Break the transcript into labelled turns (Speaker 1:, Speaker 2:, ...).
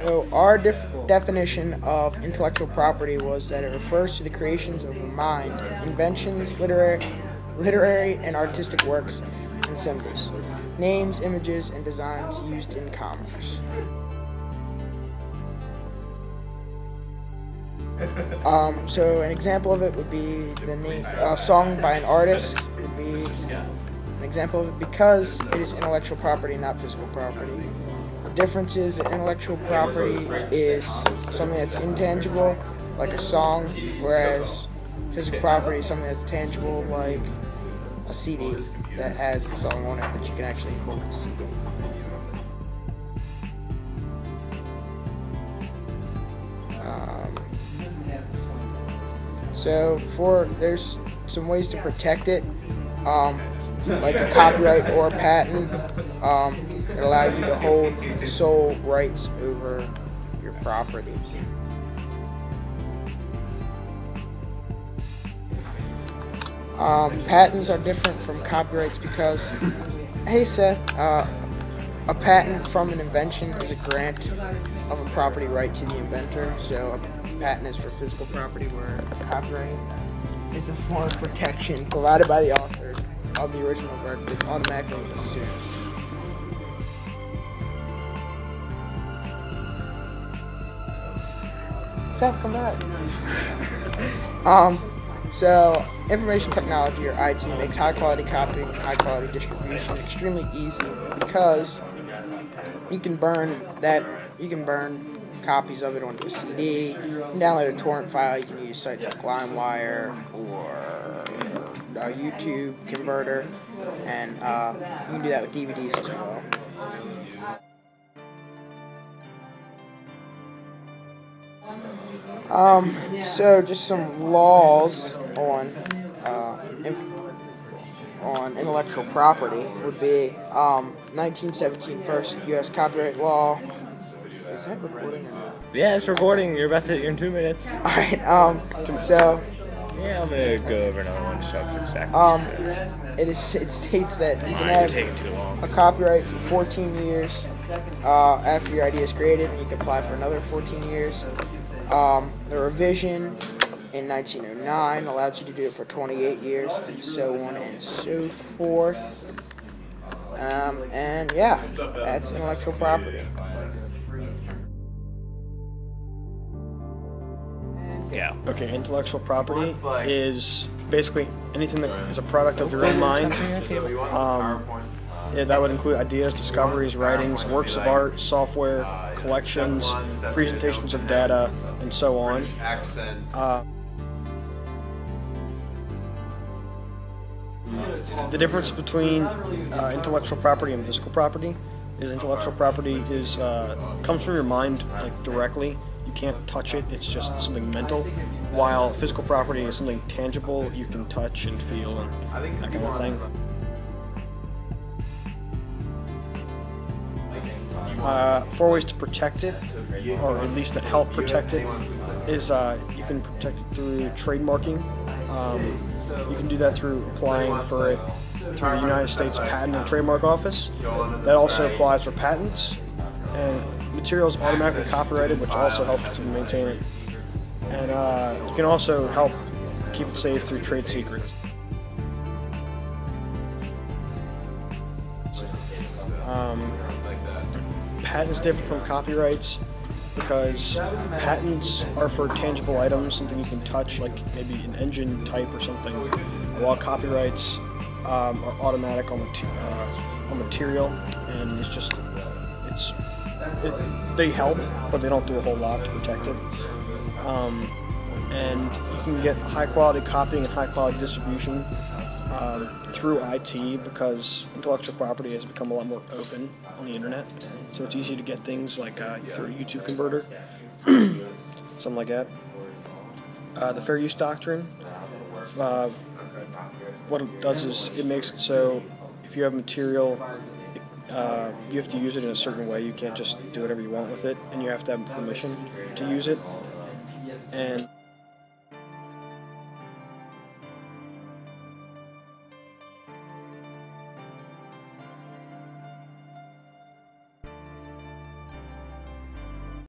Speaker 1: So our definition of intellectual property was that it refers to the creations of the mind, inventions, literary and artistic works, and symbols, names, images, and designs used in commerce. So an example of it would be the name, a song by an artist would be an example of it because it is intellectual property, not physical property. The difference is that intellectual property is something that's intangible, like a song, whereas physical property is something that's tangible, like a CD that has the song on it, but you can actually hold the CD. There's some ways to protect it, like a copyright or a patent that allow you to hold the sole rights over your property. Patents are different from copyrights because, hey Seth, a patent from an invention is a grant of a property right to the inventor. So a patent is for physical property, where a copyright is a form of protection provided by the author of the original work that automatically assumes. Seth, come back. So information technology, or IT, makes high quality copying and high quality distribution extremely easy because you can burn copies of it onto a CD, you can download a torrent file, you can use sites like LimeWire or a YouTube converter, and you can do that with DVDs as well. So just some laws on intellectual property would be 1917 first U.S. copyright law. Is that recording or not?
Speaker 2: Yeah, it's recording. You're in 2 minutes.
Speaker 1: Alright, so
Speaker 2: yeah, I'm gonna go over another one just for a second.
Speaker 1: It states that you can
Speaker 2: You're
Speaker 1: have
Speaker 2: taking too long.
Speaker 1: a copyright for 14 years after your idea is created, and you can apply for another 14 years. The revision in 1909 allowed you to do it for 28 years, and so on and so forth. And yeah, that's intellectual property.
Speaker 3: Yeah. Okay, intellectual property is basically anything that is a product of your own mind. That would include ideas, discoveries, writings, works of art, software, collections, presentations of data, and so on. The difference between intellectual property and physical property is intellectual property comes from your mind, like, directly. You can't touch it, it's just something mental, while physical property is something tangible you can touch and feel and that kind of thing. Four ways to protect it, or at least that help protect it, is you can protect it through trademarking. You can do that through applying for it through the United States Patent and Trademark Office. That also applies for patents. And materials automatically copyrighted, which also helps to maintain it. And you can also help keep it safe through trade secrets. Patents differ from copyrights because patents are for tangible items, something you can touch, like maybe an engine type or something, while copyrights are automatic on material, and they help, but they don't do a whole lot to protect it. And you can get high quality copying and high quality distribution through IT, because intellectual property has become a lot more open on the internet. So it's easy to get things like through a YouTube converter, something like that. The Fair Use Doctrine, what it does is it makes it so if you have material, you have to use it in a certain way. You can't just do whatever you want with it, and you have to have permission to use it. And